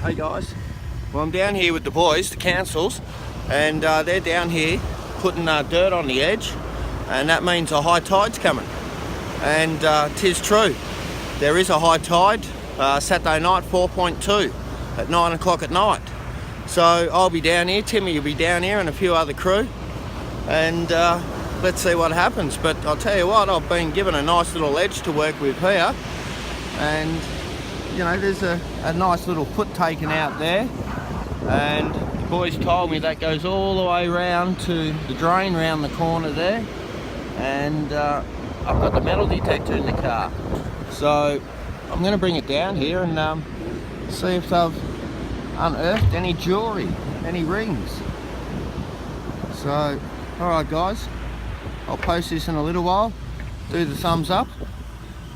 Hey guys, well I'm down here with the boys, the councils, and they're down here putting dirt on the edge, and that means a high tide's coming. And 'tis true, there is a high tide, Saturday night 4.2 at 9 o'clock at night. So I'll be down here, Timmy will be down here and a few other crew, and let's see what happens. But I'll tell you what, I've been given a nice little edge to work with here, and you know, there's a nice little foot taken out there, and the boys told me that goes all the way round to the drain round the corner there, and I've got the metal detector in the car, so I'm going to bring it down here and see if they've unearthed any jewellery, any rings. So alright guys, I'll post this in a little while, do the thumbs up,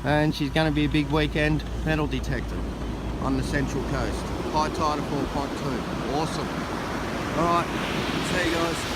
and she's going to be a big weekend metal detector on the Central Coast. High tide of 4.2. Awesome. Alright, see you guys.